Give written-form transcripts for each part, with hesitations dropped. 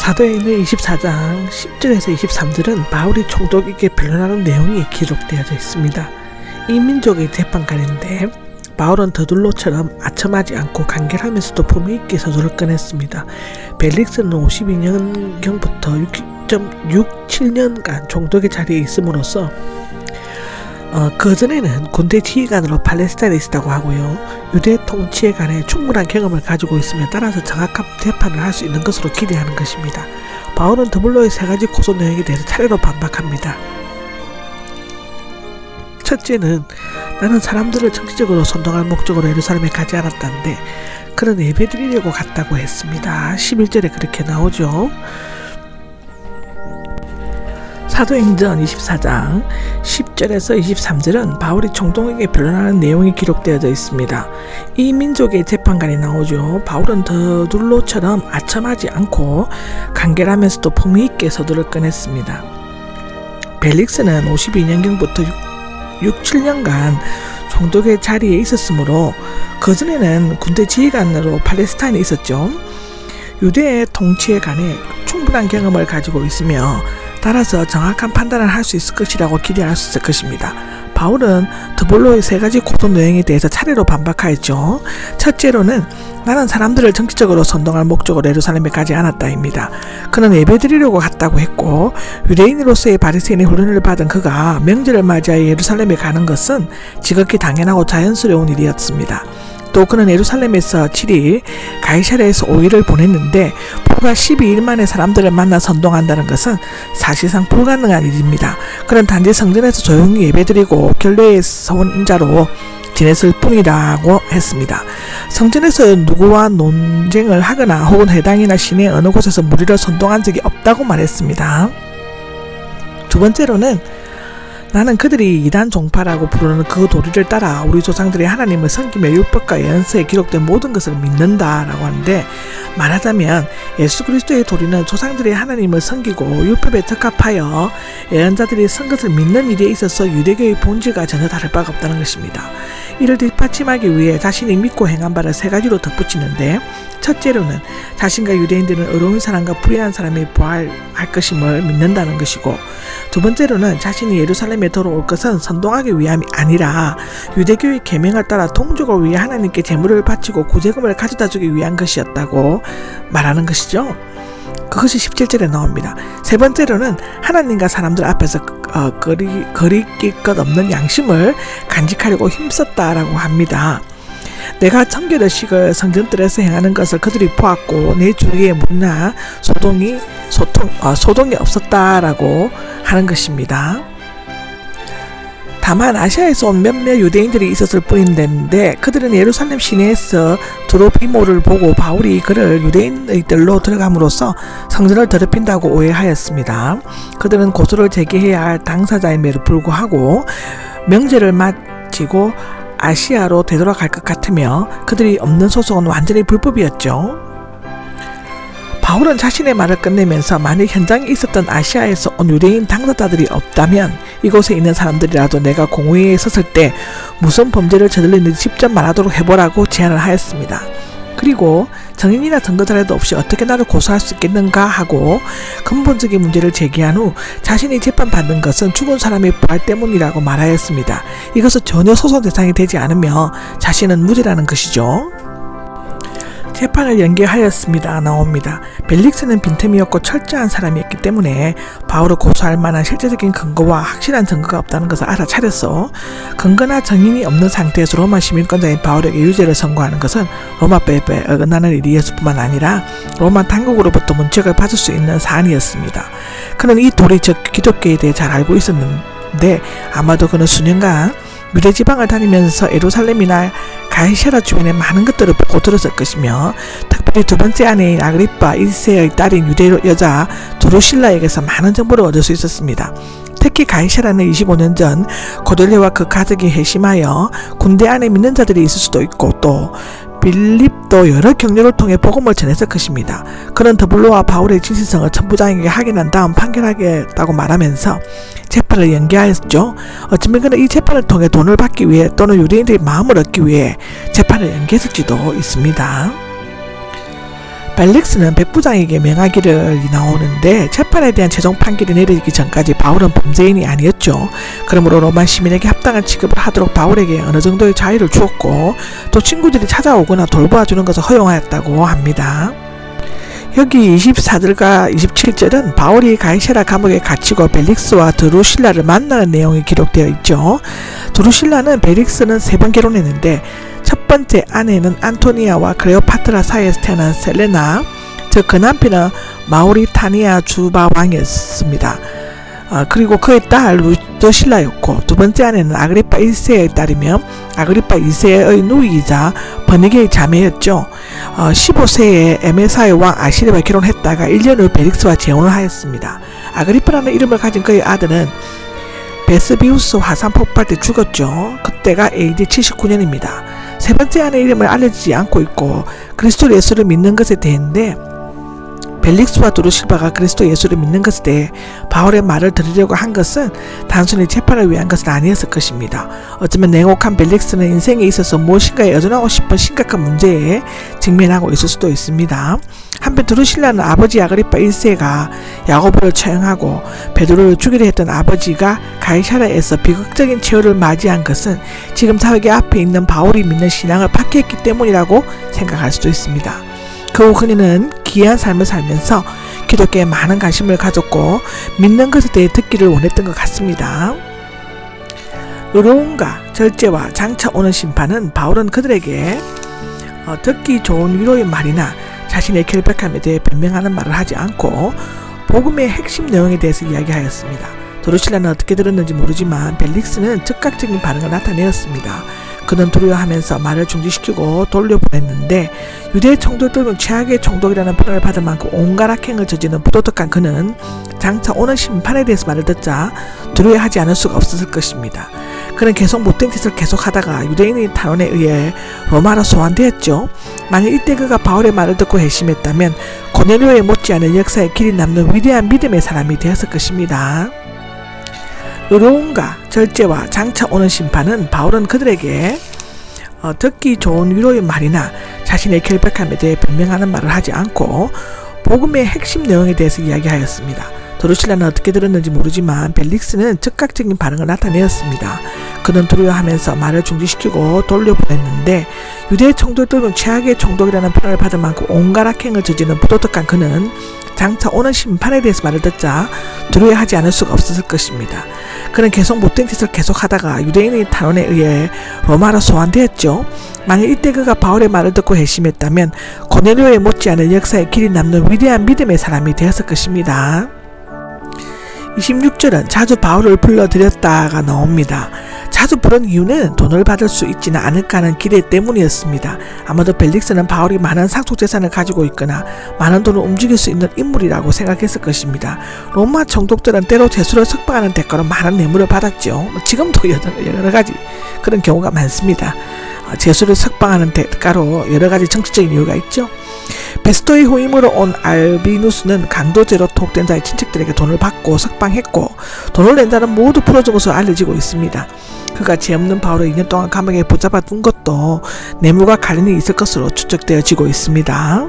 사도행전 24장 10절에서 23절은 바울이 총독에게 변론하는 내용이 기록되어져 있습니다. 이 민족의 재판관인데 바울은 더둘로처럼 아첨하지 않고 간결하면서도 품위 있게 서두를 꺼냈습니다. 벨릭스는 52년경부터 6.67년간 총독의 자리에 있음으로써 그전에는 군대 지휘관으로 팔레스타인에 있었다고 하고요. 유대 통치에 관해 충분한 경험을 가지고 있으며 따라서 정확한 재판을 할 수 있는 것으로 기대하는 것입니다. 바울은 더블로의 세 가지 고소 내용에 대해서 차례로 반박합니다. 첫째는 나는 사람들을 정치적으로 선동할 목적으로 예루살렘에 가지 않았다는데 그는 예배드리려고 갔다고 했습니다. 11절에 그렇게 나오죠. 사도행전 24장 10절에서 23절은 바울이 총독에게 변론하는 내용이 기록되어져 있습니다. 이 민족의 재판관이 나오죠. 바울은 더둘로처럼 아첨하지 않고 간결하면서도 품위 있게 서두를 꺼냈습니다. 벨릭스는 52년경부터 6-7년간 총독의 자리에 있었으므로 그전에는 군대 지휘관으로 팔레스타인에 있었죠. 유대의 통치에 관해 충분한 경험을 가지고 있으며 따라서 정확한 판단을 할 수 있을 것이라고 기대할 수 있을 것입니다. 바울은 더블로의 세 가지 고소 내용에 대해서 차례로 반박하였죠. 첫째로는 나는 사람들을 정치적으로 선동할 목적으로 예루살렘에 가지 않았다입니다. 그는 예배드리려고 갔다고 했고 유대인으로서의 바리새인의 훈련을 받은 그가 명절을 맞이하여 예루살렘에 가는 것은 지극히 당연하고 자연스러운 일이었습니다. 또 그는 예루살렘에서 7일, 가이사랴에서 5일을 보냈는데 불과 12일 만에 사람들을 만나 선동한다는 것은 사실상 불가능한 일입니다. 그는 단지 성전에서 조용히 예배드리고 결례의 선자로 지냈을 뿐이라고 했습니다. 성전에서 누구와 논쟁을 하거나 혹은 회당이나 시내 어느 곳에서 무리를 선동한 적이 없다고 말했습니다. 두 번째로는 나는 그들이 이단 종파라고 부르는 그 도리를 따라 우리 조상들이 하나님을 섬기며 율법과 예언서에 기록된 모든 것을 믿는다라고 하는데, 말하자면 예수 그리스도의 도리는 조상들이 하나님을 섬기고 율법에 적합하여 예언자들이 쓴 것을 믿는 일에 있어서 유대교의 본질과 전혀 다를 바가 없다는 것입니다. 이를 뒷받침하기 위해 자신이 믿고 행한 바를 세 가지로 덧붙이는데, 첫째로는 자신과 유대인들은 어려운 사람과 불의한 사람이 부활할 것임을 믿는다는 것이고, 두 번째로는 자신이 예루살렘에 돌아올 것은 선동하기 위함이 아니라 유대교의 계명을 따라 동족을 위해 하나님께 제물을 바치고 구제금을 가져다 주기 위한 것이었다고 말하는 것이죠. 그것이 17절에 나옵니다. 세 번째로는 하나님과 사람들 앞에서 거리낄 것 없는 양심을 간직하려고 힘썼다라고 합니다. 내가 청결의식을 성전들에서 행하는 것을 그들이 보았고 내 주위에 문화 소동이 없었다라고 하는 것입니다. 다만 아시아에서 온 몇몇 유대인들이 있었을 뿐인데 그들은 예루살렘 시내에서 드로피모를 보고 바울이 그를 유대인의 뜰로 들어감으로써 성전을 더럽힌다고 오해하였습니다. 그들은 고소를 제기해야 할 당사자임에도 불구하고 명제를 마치고 아시아로 되돌아갈 것 같으며 그들이 없는 소속은 완전히 불법이었죠. 바울은 자신의 말을 끝내면서 만약 현장에 있었던 아시아에서 온 유대인 당사자들이 없다면 이곳에 있는 사람들이라도 내가 공회에 섰을 때 무슨 범죄를 저질렀는지 직접 말하도록 해보라고 제안을 하였습니다. 그리고 증인이나 증거자료도 없이 어떻게 나를 고소할 수 있겠는가 하고 근본적인 문제를 제기한 후 자신이 재판받는 것은 죽은 사람의 부활 때문이라고 말하였습니다. 이것은 전혀 소송 대상이 되지 않으며 자신은 무죄라는 것이죠. 재판을 연기하였습니다. 나옵니다. 벨릭스는 빈틈이었고 철저한 사람이었기 때문에 바울을 고소할 만한 실제적인 근거와 확실한 증거가 없다는 것을 알아차렸어 근거나 증인이 없는 상태에서 로마 시민권자인 바울에게 유죄를 선고하는 것은 로마법에 어긋나는 일이었을 뿐만 아니라 로마 당국으로부터 문책을 받을 수 있는 사안이었습니다. 그는 이 도리 즉 기독교에 대해 잘 알고 있었는데 아마도 그는 수년간 유대 지방을 다니면서 예루살렘이나 가이사랴 주변의 많은 것들을 보고 들었을 것이며 특별히 두 번째 아내인 아그리빠 1세의 딸인 유대 여자 드루실라에게서 많은 정보를 얻을 수 있었습니다. 특히 가이사랴는 25년 전 고넬료와 그 가족이 회심하여 군대 안에 믿는 자들이 있을 수도 있고 또 빌립도 여러 경로를 통해 복음을 전했을 것입니다. 그는 더블로와 바울의 진실성을 천부장에게 확인한 다음 판결하겠다고 말하면서 재판을 연기하였죠. 어쩌면 그는 이 재판을 통해 돈을 받기 위해 또는 유대인들의 마음을 얻기 위해 재판을 연기했을지도 있습니다. 벨릭스는 백부장에게 명하기를 나오는데 재판에 대한 최종 판결이 내리기 전까지 바울은 범죄인이 아니었죠. 그러므로 로마 시민에게 합당한 취급을 하도록 바울에게 어느 정도의 자유를 주었고 또 친구들이 찾아오거나 돌보아주는 것을 허용하였다고 합니다. 여기 24절과 27절은 바울이 가이사랴 감옥에 갇히고 벨릭스와 드루실라를 만나는 내용이 기록되어 있죠. 드루실라는 벨릭스는 3번 결혼했는데 첫 번째 아내는 안토니아와 클레오파트라 사이에서 태어난 셀레나, 즉 그 남편은 마우리타니아 주바 왕이었습니다. 그리고 그의 딸 루드실라였고 두 번째 아내는 아그리파 1세의 딸이며 아그리파 2세의 누이이자 버니게의 자매였죠. 15세에 에메사의 왕 아시리와 결혼했다가 1년 후 벨릭스와 재혼을 하였습니다. 아그리파라는 이름을 가진 그의 아들은 베스비우스 화산 폭발 때 죽었죠. 그때가 AD 79년입니다. 세 번째 아내 이름을 알려지지 않고 있고 그리스도 예수를 믿는 것에 대해인데 벨릭스와 드루실바가 그리스도 예수를 믿는 것에 대해 바울의 말을 들으려고 한 것은 단순히 재판을 위한 것은 아니었을 것입니다. 어쩌면 냉혹한 벨릭스는 인생에 있어서 무엇인가에 여전하고 싶은 심각한 문제에 직면하고 있을 수도 있습니다. 한편 드루실라는 아버지 아그리파 1세가 야고보를 처형하고 베드로를 죽이려 했던 아버지가 가이사랴에서 비극적인 최후를 맞이한 것은 지금 자기 앞에 있는 바울이 믿는 신앙을 파괴했기 때문이라고 생각할 수도 있습니다. 그 후 그녀는 귀한 삶을 살면서 기독교에 많은 관심을 가졌고 믿는 것에 대해 듣기를 원했던 것 같습니다. 의로움과 절제와 장차 오는 심판은 바울은 그들에게 듣기 좋은 위로의 말이나 자신의 결백함에 대해 변명하는 말을 하지 않고 복음의 핵심 내용에 대해서 이야기하였습니다. 드루실라는 어떻게 들었는지 모르지만 벨릭스는 즉각적인 반응을 나타내었습니다. 그는 두려워하면서 말을 중지시키고 돌려보냈는데 유대 총독들은 최악의 총독이라는 평을 받을 만큼 온갖 악행을 저지르는 부도덕한 그는 장차 오는 심판에 대해서 말을 듣자 두려워하지 않을 수가 없었을 것입니다. 그는 계속 못된 짓을 계속하다가 유대인의 탄원에 의해 로마로 소환되었죠. 만일 이때 그가 바울의 말을 듣고 회심했다면 고넬료에 못지않은 역사에 길이 남는 위대한 믿음의 사람이 되었을 것입니다. 의로움과 절제와 장차 오는 심판은 바울은 그들에게 듣기 좋은 위로의 말이나 자신의 결백함에 대해 변명하는 말을 하지 않고 복음의 핵심 내용에 대해서 이야기하였습니다. 드루실라는 어떻게 들었는지 모르지만 벨릭스는 즉각적인 반응을 나타내었습니다. 그는 두려워하면서 말을 중지시키고 돌려보냈는데 유대 총독들은 최악의 총독이라는 평을 받을 만큼 온갖 악행을 저지르는 부도덕한 그는 장차 오는 심판에 대해서 말을 듣자 두려워하지 않을 수가 없었을 것입니다. 그는 계속 못된 짓을 계속하다가 유대인의 탄원에 의해 로마로 소환되었죠. 만일 이때 그가 바울의 말을 듣고 회심했다면 고넬료에 못지않은 역사에 길이 남는 위대한 믿음의 사람이 되었을 것입니다. 26절은 자주 바울을 불러들였다가 나옵니다. 자주 부른 이유는 돈을 받을 수 있지는 않을까 하는 기대 때문이었습니다. 아마도 벨릭스는 바울이 많은 상속재산을 가지고 있거나 많은 돈을 움직일 수 있는 인물이라고 생각했을 것입니다. 로마 총독들은 때로 제수를 석방하는 대가로 많은 뇌물을 받았죠. 지금도 여러 가지 그런 경우가 많습니다. 제수를 석방하는 대가로 여러 가지 정치적인 이유가 있죠. 베스토의 후임으로 온 알비누스는 강도죄로 통된 자의 친척들에게 돈을 받고 석방했고 돈을 낸 자는 모두 풀어준 것으로 알려지고 있습니다. 그가 죄 없는 바울을 2년 동안 감옥에 붙잡아 둔 것도 뇌물과 관련이 있을 것으로 추측되어지고 있습니다.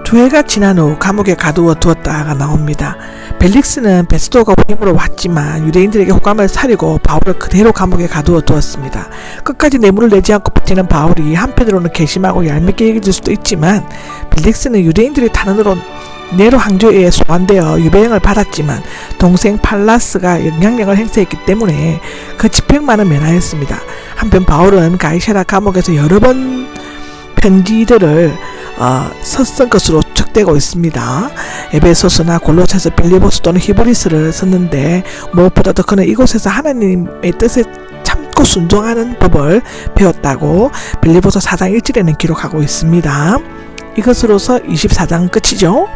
2해가 지난 후 감옥에 가두어 두었다가 나옵니다. 벨릭스는 베스토가 후임으로 왔지만 유대인들에게 호감을 사리고 바울을 그대로 감옥에 가두어 두었습니다. 끝까지 뇌물을 내지 않고 버티는 바울이 한편으로는 괘씸하고 얄밉게 여겨질 수도 있지만 벨릭스는 유대인들의 탄원으로 네로 황제에 소환되어 유배형을 받았지만 동생 팔라스가 영향력을 행사했기 때문에 그 집행만은 면하였습니다. 한편 바울은 가이사랴 감옥에서 여러 번 편지들을 썼을 것으로 추측되고 있습니다. 에베소서나 골로새서, 빌리보스 또는 히브리스를 썼는데 무엇보다도 그는 이곳에서 하나님의 뜻에 참고 순종하는 법을 배웠다고 빌리보서 4장 1절에는 기록하고 있습니다. 이것으로서 24장 끝이죠.